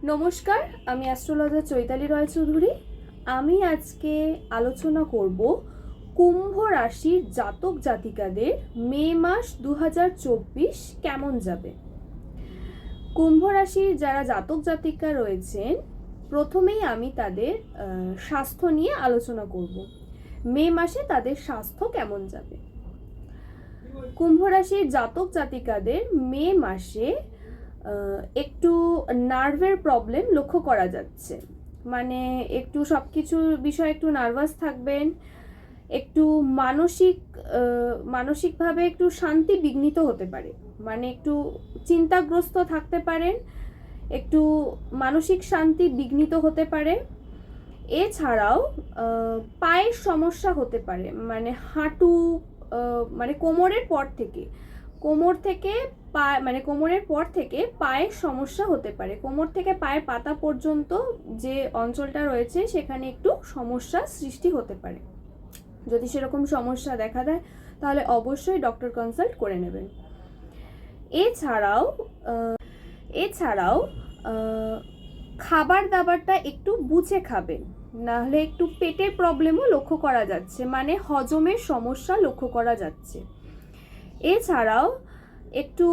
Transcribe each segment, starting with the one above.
নমস্কার, আমি অ্যাস্ট্রোলজার চৈতালি রায়চৌধুরী। আমি আজকে আলোচনা করব কুম্ভ রাশির জাতক জাতিকাদের মে মাস 2024 কেমন যাবে। কুম্ভ রাশির যারা জাতক জাতিকা রয়েছেন, প্রথমেই আমি তাদের স্বাস্থ্য নিয়ে আলোচনা করব। মে মাসে তাদের স্বাস্থ্য কেমন যাবে। কুম্ভ রাশির জাতক জাতিকাদের মে মাসে একটু নার্ভের প্রবলেম লক্ষ্য করা যাচ্ছে। মানে একটু সব কিছুর বিষয়ে একটু নার্ভাস থাকবেন, একটু মানসিকভাবে একটু শান্তি বিঘ্নিত হতে পারে, মানে একটু চিন্তাগ্রস্ত থাকতে পারেন, একটু মানসিক শান্তি বিঘ্নিত হতে পারে। এছাড়াও পায়ের সমস্যা হতে পারে, মানে হাঁটু মানে কোমরের পর থেকে কোমরের পর থেকে পায়ের সমস্যা হতে পারে। কোমর থেকে পায়ের পাতা পর্যন্ত যে অঞ্চলটা রয়েছে সেখানে একটু সমস্যা সৃষ্টি হতে পারে। যদি সেরকম সমস্যা দেখা দেয় তাহলে অবশ্যই ডক্টর কনসাল্ট করে নেবেন। এছাড়াও খাবার দাবারটা একটু বুঝে খাবেন, নাহলে একটু পেটের প্রবলেমও লক্ষ্য করা যাচ্ছে, মানে হজমের সমস্যা লক্ষ্য করা যাচ্ছে। এছাড়াও একটু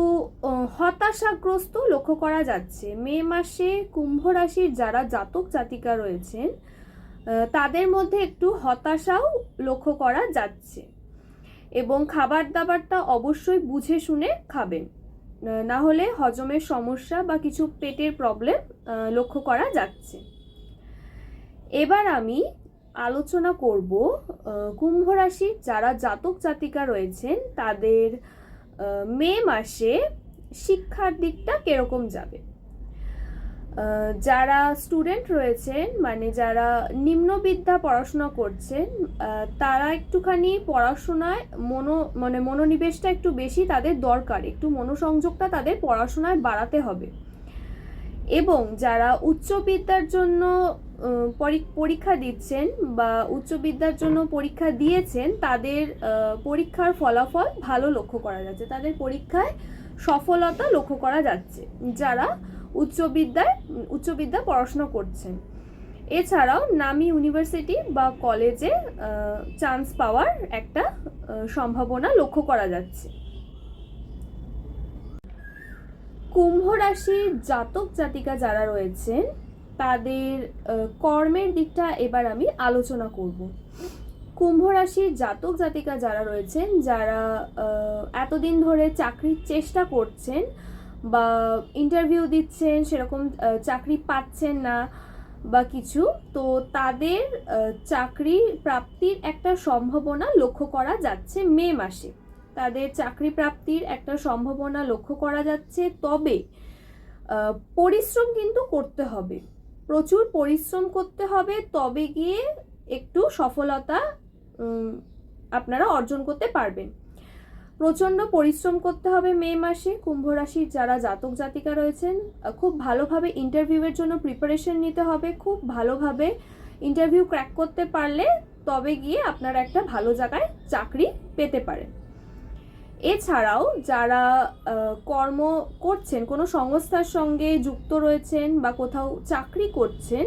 হতাশাগ্রস্ত লক্ষ্য করা যাচ্ছে। মে মাসে কুম্ভ রাশির যারা জাতক জাতিকা রয়েছেন তাদের মধ্যে একটু হতাশাও লক্ষ্য করা যাচ্ছে। এবং খাবার দাবারটা অবশ্যই বুঝে শুনে খাবেন, না হলে হজমের সমস্যা বা কিছু পেটের প্রবলেম লক্ষ্য করা যাচ্ছে। এবার আমি আলোচনা করব কুম্ভ রাশির যারা জাতক জাতিকা রয়েছেন তাদের মে মাসে শিক্ষার দিকটা কিরকম যাবে। যারা স্টুডেন্ট রয়েছেন, মানে যারা নিম্নবিদ্যা পড়াশোনা করছেন, তারা একটুখানি পড়াশোনায় মনোনিবেশটা একটু বেশি তাদের দরকার, একটু মনোসংযোগটা তাদের পড়াশোনায় বাড়াতে হবে। এবং যারা উচ্চবিদ্যার জন্য পরীক্ষা দিচ্ছেন বা উচ্চবিদ্যার জন্য পরীক্ষা দিয়েছেন, তাদের পরীক্ষার ফলাফল ভালো লক্ষ্য করা যাচ্ছে, তাদের পরীক্ষায় সফলতা লক্ষ্য করা যাচ্ছে যারা উচ্চবিদ্যা পড়াশোনা করছেন। এছাড়াও নামি ইউনিভার্সিটি বা কলেজে চান্স পাওয়ার একটা সম্ভাবনা লক্ষ্য করা যাচ্ছে। কুম্ভ রাশির জাতক জাতিকা যারা রয়েছেন তাদের কর্মের দিকটা এবার আমি আলোচনা করব। কুম্ভ রাশির জাতক জাতিকা যারা রয়েছেন, যারা এতদিন ধরে চাকরির চেষ্টা করছেন বা ইন্টারভিউ দিচ্ছেন, সেরকম চাকরি পাচ্ছেন না বা কিছু, তো তাদের চাকরি প্রাপ্তির একটা সম্ভাবনা লক্ষ্য করা যাচ্ছে। মে মাসে তাদের চাকরি প্রাপ্তির একটা সম্ভাবনা লক্ষ্য করা যাচ্ছে। তবে পরিশ্রম কিন্তু করতে হবে, প্রচুর পরিশ্রম করতে হবে, তবে গিয়ে একটু সফলতা আপনারা অর্জন করতে পারবেন। প্রচণ্ড পরিশ্রম করতে হবে মে মাসে। কুম্ভ রাশির যারা জাতক জাতিকা রয়েছেন খুব ভালোভাবে ইন্টারভিউয়ের জন্য প্রিপারেশন নিতে হবে, খুব ভালোভাবে ইন্টারভিউ ক্র্যাক করতে পারলে তবে গিয়ে আপনারা একটা ভালো জায়গায় চাকরি পেতে পারেন। এছাড়াও যারা কর্ম করছেন, কোনো সংস্থার সঙ্গে যুক্ত রয়েছেন বা কোথাও চাকরি করছেন,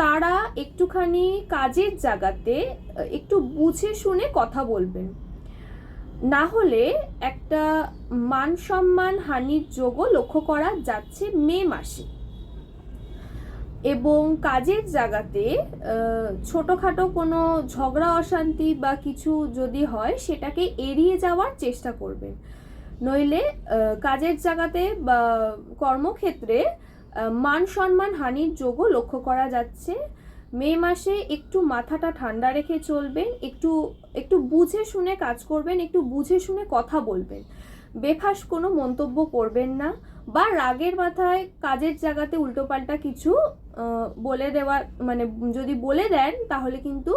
তারা একটুখানি কাজের জায়গাতে একটু বুঝে শুনে কথা বলবেন, না হলে একটা মান সম্মান হানির যোগও লক্ষ্য করা যাচ্ছে মে মাসে। এবং কাজের জায়গাতে ছোটোখাটো কোনো ঝগড়া অশান্তি বা কিছু যদি হয় সেটাকে এড়িয়ে যাওয়ার চেষ্টা করবেন, নইলে কাজের জায়গাতে বা কর্মক্ষেত্রে মান সম্মান হানির যোগও লক্ষ্য করা যাচ্ছে। মে মাসে একটু মাথাটা ঠান্ডা রেখে চলবেন, একটু বুঝে শুনে কাজ করবেন, একটু বুঝে শুনে কথা বলবেন, বেফাস কোনো মন্তব্য করবেন না, বা রাগের মাথায় কাজের জায়গাতে উল্টোপাল্টা কিছু বলে দেওয়া, মানে যদি বলে দেন তাহলে কিন্তু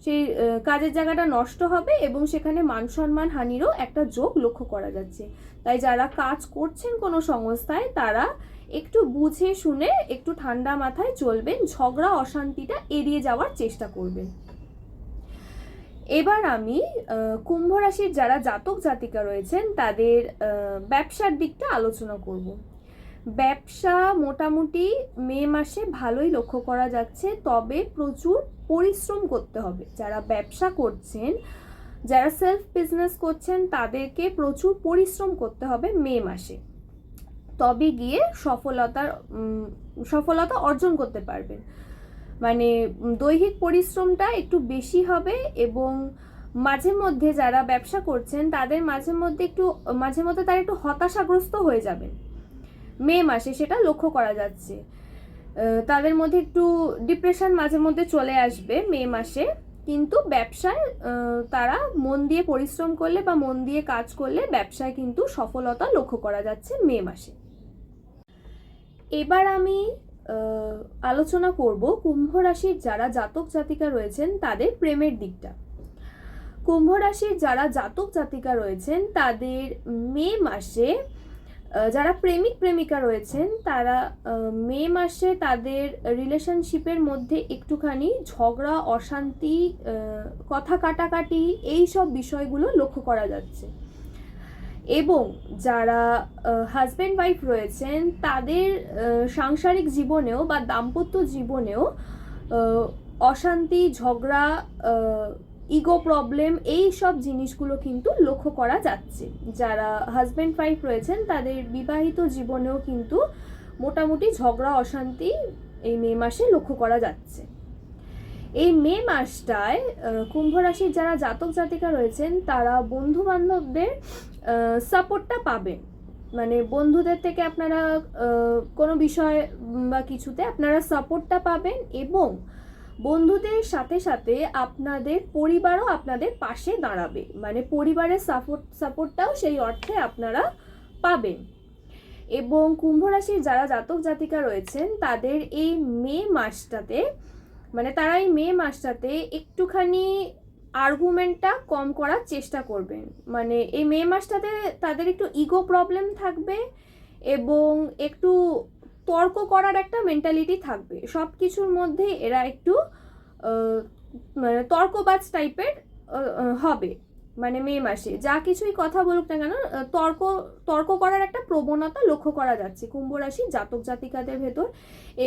সেই কাজের জায়গাটা নষ্ট হবে এবং সেখানে মান সম্মান হানিরও একটা যোগ লক্ষ্য করা যাচ্ছে। তাই যারা কাজ করছেন কোনো সংস্থায়, তারা একটু বুঝে শুনে একটু ঠান্ডা মাথায় চলবেন, ঝগড়া অশান্তিটা এড়িয়ে যাওয়ার চেষ্টা করবেন। এবার আমি কুম্ভ রাশির যারা জাতক জাতিকা রয়েছেন তাদের ব্যবসার দিকটা আলোচনা করব। ব্যবসা মোটামুটি মে মাসে ভালোই লক্ষ্য করা যাচ্ছে, তবে প্রচুর পরিশ্রম করতে হবে। যারা ব্যবসা করছেন, যারা সেলফ বিজনেস করছেন, তাদেরকে প্রচুর পরিশ্রম করতে হবে মে মাসে, তবে গিয়ে সফলতা অর্জন করতে পারবেন। মানে দৈহিক পরিশ্রমটা একটু বেশি হবে, এবং মাঝে মধ্যে যারা ব্যবসা করছেন তাদের মাঝে মধ্যে তারা একটু হতাশাগ্রস্ত হয়ে যাবেন মে মাসে, সেটা লক্ষ্য করা যাচ্ছে। তাদের মধ্যে একটু ডিপ্রেশন মাঝে মধ্যে চলে আসবে মে মাসে, কিন্তু ব্যবসায় তারা মন দিয়ে পরিশ্রম করলে বা মন দিয়ে কাজ করলে ব্যবসায় কিন্তু সফলতা লক্ষ্য করা যাচ্ছে মে মাসে। এবার আমি আলোচনা করব কুম্ভ রাশির যারা জাতক জাতিকা রয়েছেন তাদের প্রেমের দিকটা। কুম্ভ রাশির যারা জাতক জাতিকা রয়েছেন তাদের মে মাসে, যারা প্রেমিক প্রেমিকা রয়েছেন তারা মে মাসে তাদের রিলেশনশিপের মধ্যে একটুখানি ঝগড়া, অশান্তি, কথা কাটাকাটি, এই সব বিষয়গুলো লক্ষ্য করা যাচ্ছে। এবং যারা হাজব্যান্ড ওয়াইফ রয়েছেন তাদের সাংসারিক জীবনেও বা দাম্পত্য জীবনেও অশান্তি, ঝগড়া, ইগো প্রবলেম, এই সব জিনিসগুলো কিন্তু লক্ষ্য করা যাচ্ছে। যারা হাজব্যান্ড ওয়াইফ রয়েছেন তাদের বিবাহিত জীবনেও কিন্তু মোটামুটি ঝগড়া, অশান্তি এই মে মাসে লক্ষ্য করা যাচ্ছে। এই মে মাসটায় কুম্ভ রাশির যারা জাতক জাতিকা রয়েছেন তারা বন্ধু বান্ধবদের সাপোর্টটা পাবেন। মানে বন্ধুদের থেকে আপনারা কোনো বিষয় বা কিছুতে আপনারা সাপোর্টটা পাবেন, এবং বন্ধুদের সাথে সাথে আপনাদের পরিবারও আপনাদের পাশে দাঁড়াবে। মানে পরিবারের সাপোর্টটাও সেই অর্থে আপনারা পাবেন। এবং কুম্ভ রাশির যারা জাতক জাতিকা রয়েছেন তাদের এই মে মাসটাতে, মানে তারা এই মে মাসটাতে একটুখানি আর্গুমেন্টটা কম করার চেষ্টা করবেন। মানে এই মে মাসটাতে তাদের একটু ইগো প্রবলেম থাকবে, এবং একটু তর্ক করার একটা মেন্টালিটি থাকবে। সব কিছুর মধ্যে এরা একটু মানে তর্কবাজ টাইপের হবে। মানে মে মাসে যা কিছুই কথা বলুক না কেন, তর্ক করার একটা প্রবণতা লক্ষ্য করা যাচ্ছে কুম্ভ রাশির জাতক জাতিকাদের ভেতর।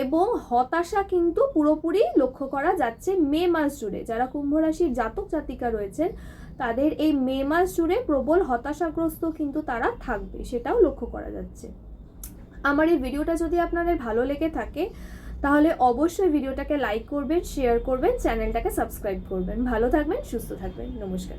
এবং হতাশা কিন্তু পুরোপুরি লক্ষ্য করা যাচ্ছে মে মাস জুড়ে। যারা কুম্ভ রাশির জাতক জাতিকা রয়েছেন তাদের এই মে মাস জুড়ে প্রবল হতাশাগ্রস্ত কিন্তু তারা থাকবে, সেটাও লক্ষ্য করা যাচ্ছে। আমার এই ভিডিওটা যদি আপনাদের ভালো লেগে থাকে তাহলে অবশ্যই ভিডিওটাকে লাইক করবেন, শেয়ার করবেন, চ্যানেলটাকে সাবস্ক্রাইব করবেন। ভালো থাকবেন, সুস্থ থাকবেন, নমস্কার।